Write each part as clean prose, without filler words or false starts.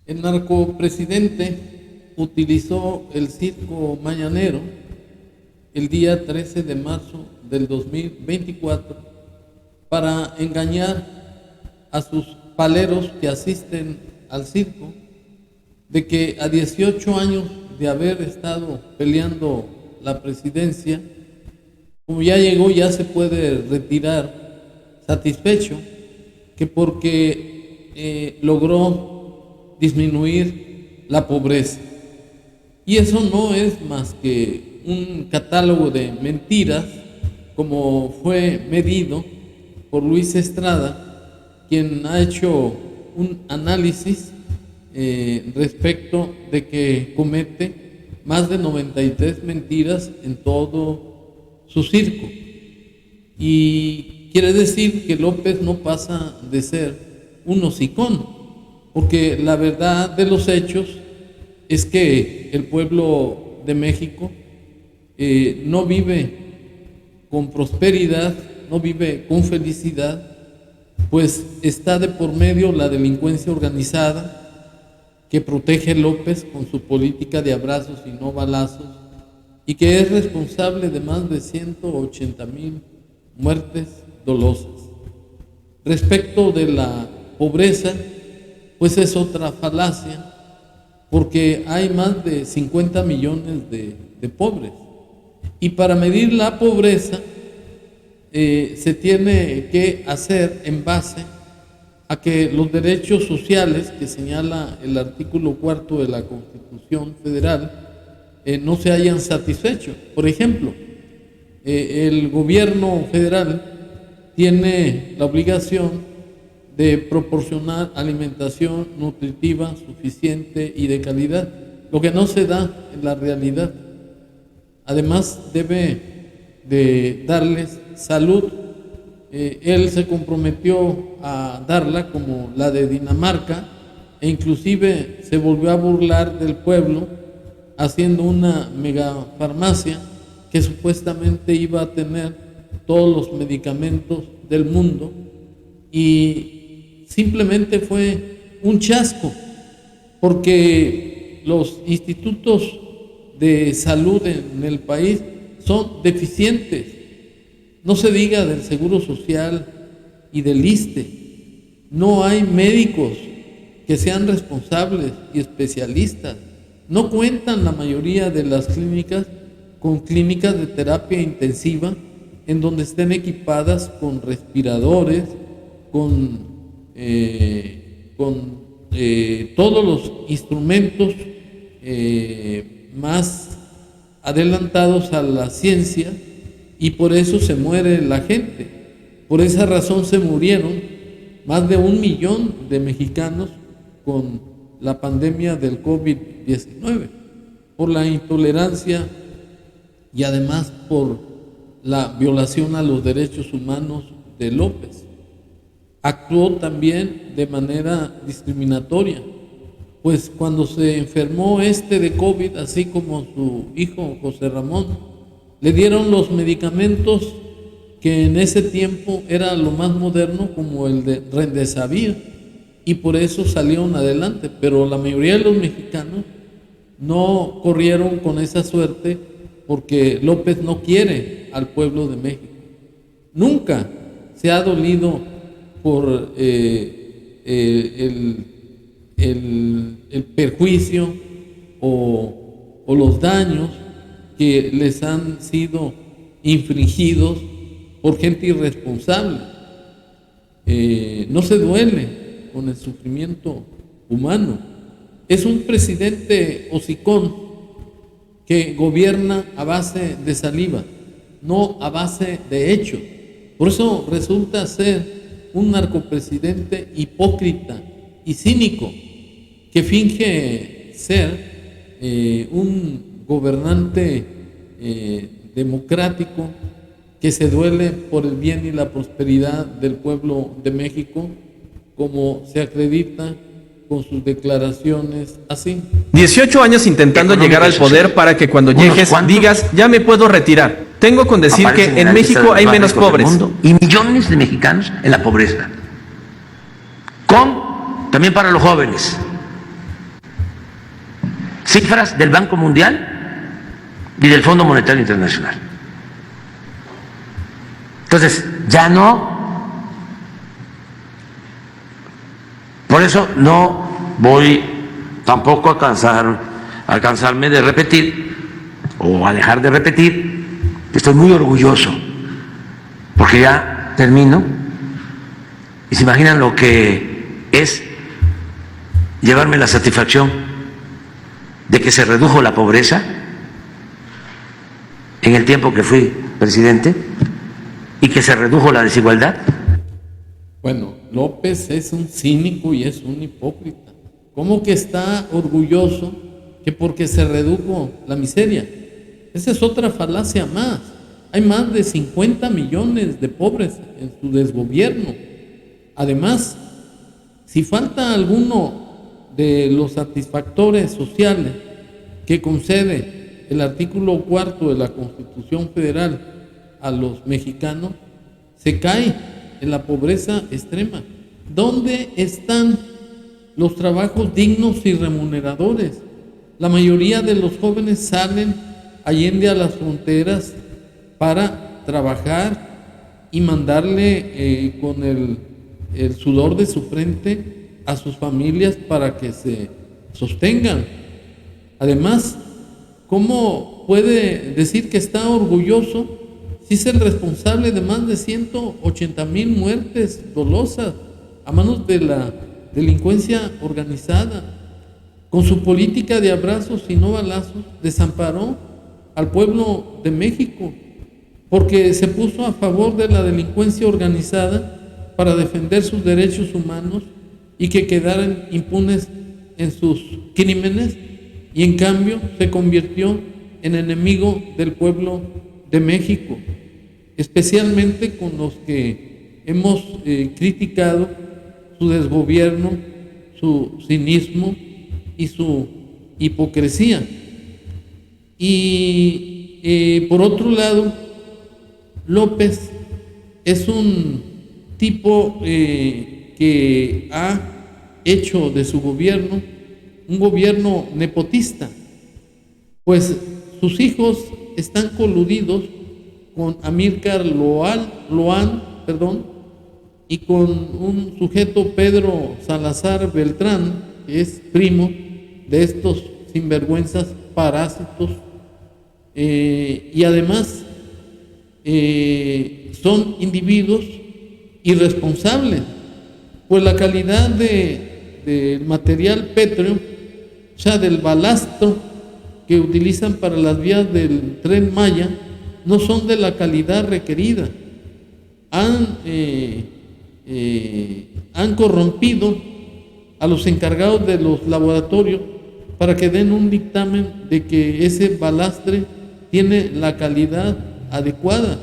El narcopresidente utilizó el circo mañanero el día 13 de marzo del 2024 para engañar a sus paleros que asisten al circo de que a 18 años de haber estado peleando la presidencia, como ya llegó, ya se puede retirar satisfecho, que porque logró disminuir la pobreza. Y eso no es más que un catálogo de mentiras, como fue medido por Luis Estrada, quien ha hecho un análisis respecto de que comete más de 93 mentiras en todo su circo. Y quiere decir que López no pasa de ser un hocicón, porque la verdad de los hechos es que el pueblo de México no vive con prosperidad, no vive con felicidad, pues está de por medio la delincuencia organizada que protege López con su política de abrazos y no balazos, y que es responsable de más de 180,000 muertes dolosas. Respecto de la pobreza, pues es otra falacia, porque hay más de 50 millones de pobres. Y para medir la pobreza se tiene que hacer en base a que los derechos sociales que señala el artículo 4 de la Constitución Federal no se hayan satisfecho. Por ejemplo, el gobierno federal tiene la obligación de proporcionar alimentación nutritiva suficiente y de calidad, lo que no se da en la realidad. Además, debe de darles salud. Él se comprometió a darla como la de Dinamarca, e inclusive se volvió a burlar del pueblo haciendo una megafarmacia que supuestamente iba a tener todos los medicamentos del mundo, y simplemente fue un chasco, porque los institutos de salud en el país son deficientes. No se diga del Seguro Social y del ISSSTE. No hay médicos que sean responsables y especialistas. No cuentan la mayoría de las clínicas con clínicas de terapia intensiva en donde estén equipadas con respiradores, con todos los instrumentos más adelantados a la ciencia, y por eso se muere la gente. Por esa razón se murieron más de 1 millón de mexicanos con la pandemia del COVID-19, por la intolerancia y además por la violación a los derechos humanos de López. Actuó también de manera discriminatoria, pues cuando se enfermó de COVID, así como su hijo José Ramón, le dieron los medicamentos que en ese tiempo era lo más moderno, como el de Remdesivir, y por eso salieron adelante. Pero la mayoría de los mexicanos no corrieron con esa suerte, porque López no quiere al pueblo de México. Nunca se ha dolido por el perjuicio o los daños que les han sido infligidos por gente irresponsable. No se duele con el sufrimiento humano. Es un presidente hocicón que gobierna a base de saliva, no a base de hechos. Por eso resulta ser un narcopresidente hipócrita y cínico, que finge ser un gobernante democrático que se duele por el bien y la prosperidad del pueblo de México, como se acredita con sus declaraciones así. 18 años intentando llegar al poder para que cuando llegues digas, ya me puedo retirar. Tengo con decir que en México hay menos pobres. Y millones de mexicanos en la pobreza. También para los jóvenes, cifras del Banco Mundial y del Fondo Monetario Internacional. Entonces, ya no. Por eso no voy tampoco a cansarme de repetir o a dejar de repetir. Estoy muy orgulloso porque ya termino y se imaginan lo que es llevarme la satisfacción de que se redujo la pobreza en el tiempo que fui presidente y que se redujo la desigualdad. Bueno, López es un cínico y es un hipócrita. ¿Cómo que está orgulloso que porque se redujo la miseria? Esa es otra falacia más. Hay más de 50 millones de pobres en su desgobierno. Además, si falta alguno de los satisfactores sociales que concede el artículo 4 de la Constitución Federal a los mexicanos, se cae en la pobreza extrema. ¿Dónde están los trabajos dignos y remuneradores? La mayoría de los jóvenes salen allende a las fronteras para trabajar y mandarle con el sudor de su frente a sus familias para que se sostengan. Además, ¿cómo puede decir que está orgulloso si es el responsable de más de 180,000 muertes dolosas a manos de la delincuencia organizada? Con su política de abrazos y no balazos, desamparó al pueblo de México porque se puso a favor de la delincuencia organizada para defender sus derechos humanos y que quedaran impunes en sus crímenes, y en cambio se convirtió en enemigo del pueblo de México, especialmente con los que hemos criticado su desgobierno, su cinismo y su hipocresía. Y por otro lado, López es un tipo que ha hecho de su gobierno un gobierno nepotista, pues sus hijos están coludidos con Amílcar Loan, y con un sujeto Pedro Salazar Beltrán, que es primo de estos sinvergüenzas parásitos, y además son individuos irresponsables, pues la calidad del material pétreo, o sea, del balastro que utilizan para las vías del Tren Maya, no son de la calidad requerida. Han corrompido a los encargados de los laboratorios para que den un dictamen de que ese balastre tiene la calidad adecuada,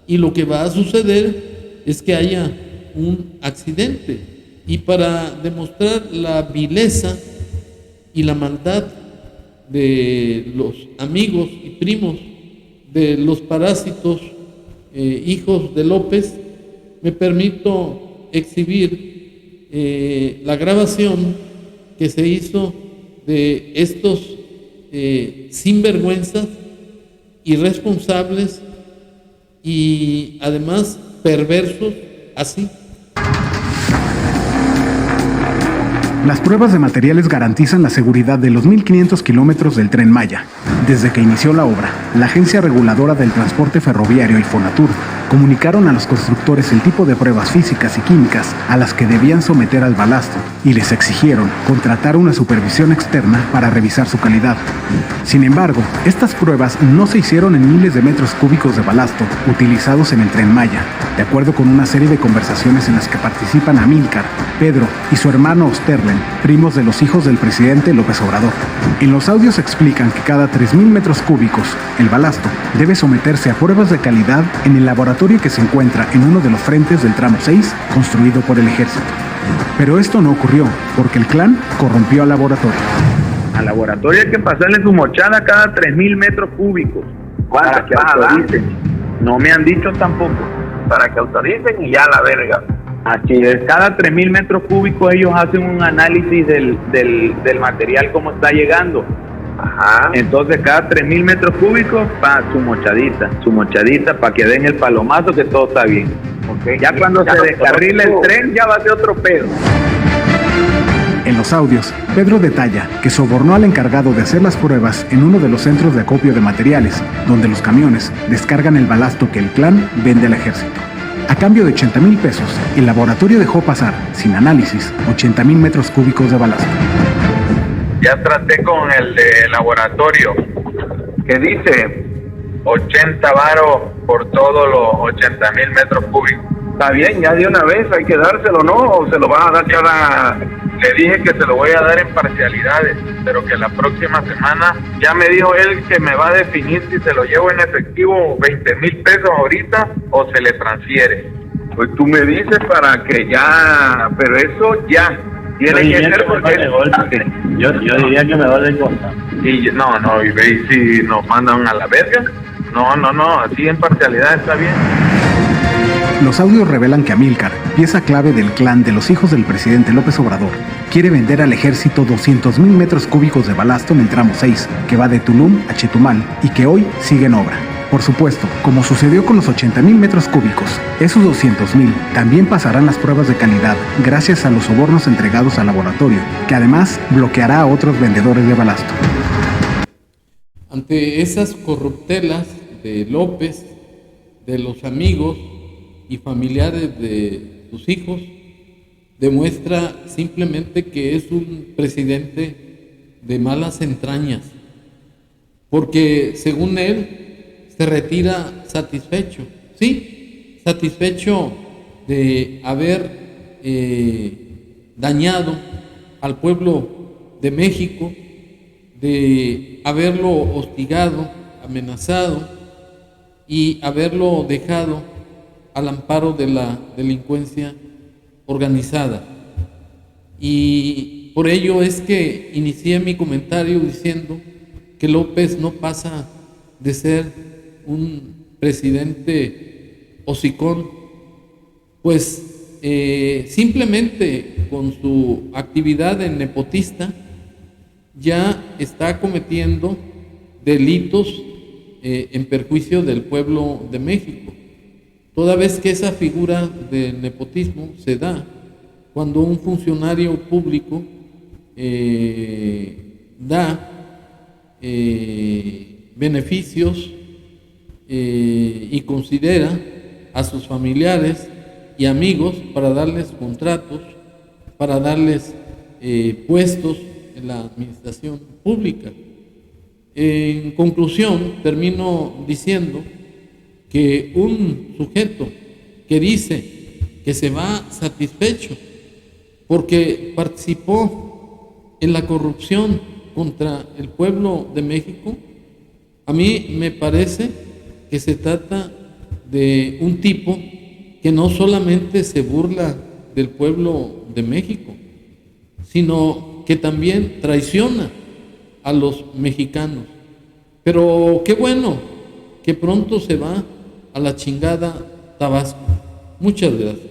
y lo que va a suceder es que haya un accidente. Y para demostrar la vileza y la maldad de los amigos y primos de los parásitos hijos de López, me permito exhibir la grabación que se hizo de estos sinvergüenzas, irresponsables y además perversos, así. Las pruebas de materiales garantizan la seguridad de los 1.500 kilómetros del Tren Maya. Desde que inició la obra, la Agencia Reguladora del Transporte Ferroviario y Fonatur comunicaron a los constructores el tipo de pruebas físicas y químicas a las que debían someter al balastro y les exigieron contratar una supervisión externa para revisar su calidad. Sin embargo, estas pruebas no se hicieron en miles de metros cúbicos de balastro utilizados en el Tren Maya, de acuerdo con una serie de conversaciones en las que participan Amílcar, Pedro y su hermano Osterlen, primos de los hijos del presidente López Obrador. En los audios explican que cada 3,000 metros cúbicos, el balastro debe someterse a pruebas de calidad en el laboratorio que se encuentra en uno de los frentes del tramo 6, construido por el ejército. Pero esto no ocurrió, porque el clan corrompió al laboratorio. Al laboratorio hay que pasarle su mochada cada 3,000 metros cúbicos. Para que autoricen. No me han dicho tampoco. Para que autoricen y ya la verga. Así es, cada 3,000 metros cúbicos ellos hacen un análisis del material como está llegando. Ajá. Entonces cada 3,000 metros cúbicos, su mochadita para que den el palomazo que todo está bien. Okay. Ya cuando se descarrile el tren ya va a ser otro pedo. En los audios, Pedro detalla que sobornó al encargado de hacer las pruebas en uno de los centros de acopio de materiales, donde los camiones descargan el balasto que el clan vende al ejército. A cambio de 80,000 pesos, el laboratorio dejó pasar, sin análisis, 80,000 metros cúbicos de balasto. Ya traté con el de laboratorio, que dice 80 varos por todos los 80,000 metros cúbicos. Está bien, ya de una vez hay que dárselo, ¿no? ¿O se lo van a dar cada...? Le dije que se lo voy a dar en parcialidades, pero que la próxima semana, ya me dijo él que me va a definir si se lo llevo en efectivo 20,000 pesos ahorita o se le transfiere. Pues tú me dices para que ya, pero eso ya tiene que ser porque... Yo diría que mejor de costa. Y no, y veis si nos mandan a la verga. No, así en parcialidad está bien. Los audios revelan que Amílcar, pieza clave del clan de los hijos del presidente López Obrador, quiere vender al ejército 200,000 metros cúbicos de balasto en el tramo 6, que va de Tulum a Chetumal y que hoy sigue en obra. Por supuesto, como sucedió con los 80,000 metros cúbicos, esos 200,000 también pasarán las pruebas de calidad gracias a los sobornos entregados al laboratorio, que además bloqueará a otros vendedores de balasto. Ante esas corruptelas de López, de los amigos y familiares de sus hijos, demuestra simplemente que es un presidente de malas entrañas, porque según él se retira satisfecho, sí, satisfecho de haber dañado al pueblo de México, de haberlo hostigado, amenazado y haberlo dejado al amparo de la delincuencia organizada. Y por ello es que inicié mi comentario diciendo que López no pasa de ser un presidente hocicón, pues simplemente con su actividad de nepotista ya está cometiendo delitos en perjuicio del pueblo de México. Toda vez que esa figura de nepotismo se da cuando un funcionario público da beneficios y considera a sus familiares y amigos para darles contratos, para darles puestos en la administración pública. En conclusión, termino diciendo que un sujeto que dice que se va satisfecho porque participó en la corrupción contra el pueblo de México, a mí me parece que se trata de un tipo que no solamente se burla del pueblo de México, sino que también traiciona a los mexicanos. Pero qué bueno que pronto se va a la chingada Tabasco. Muchas gracias.